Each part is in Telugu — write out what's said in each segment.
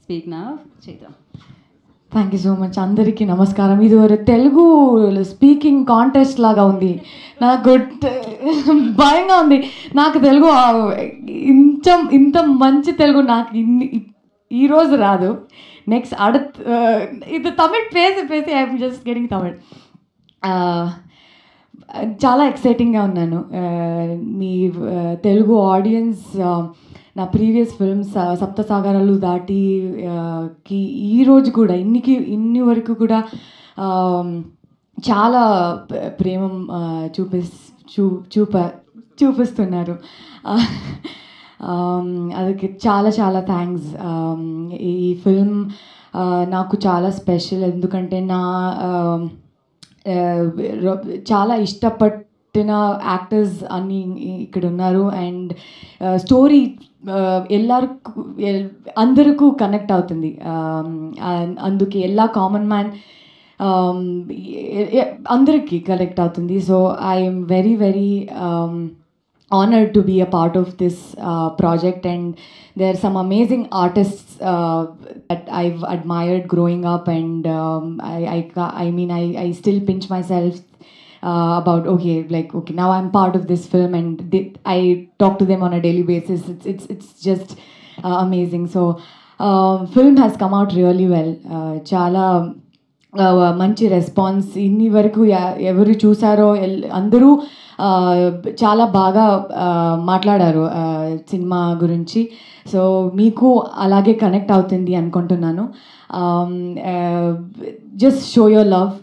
Speak now. Chaitra. Thank you so much. అందరికీ నమస్కారం. ఇది ఒక తెలుగు స్పీకింగ్ కాంటెస్ట్ లాగా ఉంది. నాకు భయంగా ఉంది. నాకు తెలుగు ఇంత మంచి తెలుగు నాకు ఈరోజు రాదు. నెక్స్ట్ ఇది తమిళ్ పేసి ఐఎమ్ జస్ట్ గెటింగ్ తమిళ్. చాలా ఎక్సైటింగ్గా ఉన్నాను. మీ తెలుగు ఆడియన్స్ నా ప్రీవియస్ ఫిల్మ్స్ సప్తసాగరాలు దాటి ఈరోజు కూడా ఇన్ని వరకు కూడా చాలా ప్రేమ చూపిస్తున్నారు. ಅದಕ್ಕೆ చాలా చాలా థ్యాంక్స్. ఈ ఫిల్మ్ నాకు చాలా స్పెషల్. ఎందుకంటే చాలా ఇష్టపడిన యాక్టర్స్ అన్నీ ఇక్కడ ఉన్నారు. అండ్ స్టోరీ అందరికీ కనెక్ట్ అవుతుంది. అందుకే ఎలా కామన్ మ్యాన్ అందరికీ కనెక్ట్ అవుతుంది. So I'm very very honored to be a part of this project, and there are some amazing artists that I've admired growing up, and I still pinch myself about okay, now I'm part of this film, and I talk to them on a daily basis. It's just amazing. So film has come out really well. Chala మంచి రెస్పాన్స్. ఇన్ని వరకు ఎవరు చూసారో అందరూ చాలా బాగా మాట్లాడారు సినిమా గురించి. సో మీకు అలాగే కనెక్ట్ అవుతుంది అనుకుంటున్నాను. Just show your love.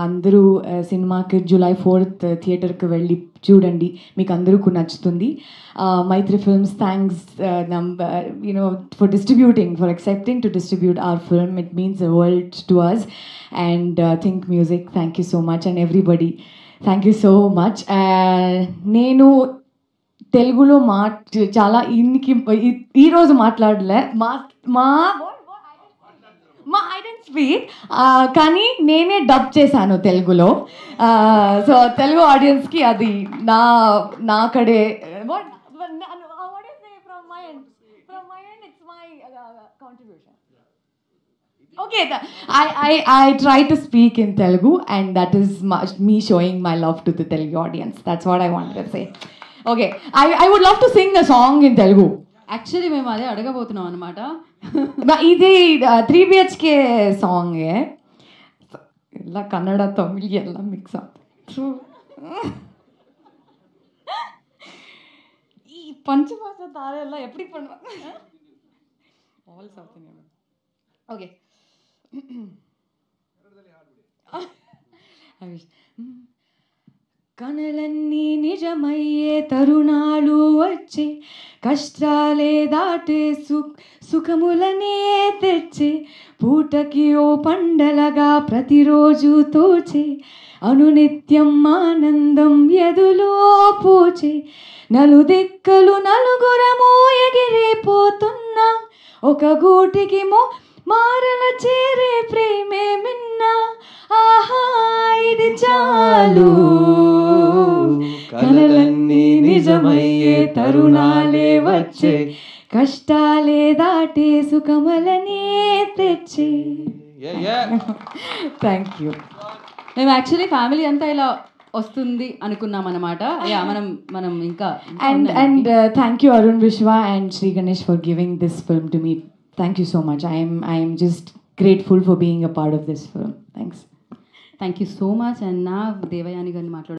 అందరూ సినిమాకి July 4th థియేటర్కి వెళ్ళి చూడండి. మీకు అందరికీ నచ్చుతుంది. Maitri Films, thanks for distributing, for accepting to distribute our film. It means the world to us. And Think Music, thank you so much. And everybody, thank you so much. నేను తెలుగులో చాలా ఈరోజు మాట్లాడలే. ఐ డోంట్ స్పీక్, కానీ నేనే డబ్ చేశాను తెలుగులో. సో తెలుగు ఆడియన్స్కి అది నాకడే contribution. Okay, I try to speak in Telugu, and that is me showing my love to the Telugu audience. That's what I wanted to say. Okay, I would love to sing a song in Telugu. Actually మేము అదే అడగబోతున్నాం అనమాట. ఇది 3 BHK సాంగ్. ಎಲ್ಲ ಕನ್ನಡ ತಮಿಳ್ ಎಲ್ಲ ಮಿಕ್ಸ್ ಆಗ್ತದೆ. ಈ ಪಂಚಭಾಷ ತಾರ ಎಲ್ಲ ಎಪ್ಪಡಿ பண்ணுவாங்க? All south Indian. ಓಕೆ. కనలన్నీ నిజమయ్యే తరుణాలు వచ్చే, కష్టాలే దాటే సుఖములనే తెచ్చే, పూటకి ఓ పండలగా ప్రతిరోజు తోచే, అనునిత్యం ఆనందం ఎదులో పూచే, నలుదిక్కలు నలుగురము ఎగిరిపోతున్నా, ఒక గూటికి మారల చేరే ప్రేమే మిన్నా, ఆహా ఇది చాలు, కలలన్నీ నిజమయ్యే తరుణాలే వచ్చే, కష్టాలే దాటే సుఖములనే తెచ్చే. Thank you. మేము యాక్చువల్లీ ఫ్యామిలీ అంతా ఇలా వస్తుంది అనుకున్నాం అనమాట. మనం ఇంకా and thank you Arun Vishwa and Sri Ganesh for giving this film to me. Thank you so much. I am just grateful for being a part of this film. Thanks. Thank you so much. And now Devayani గారిని మాట్లాడు.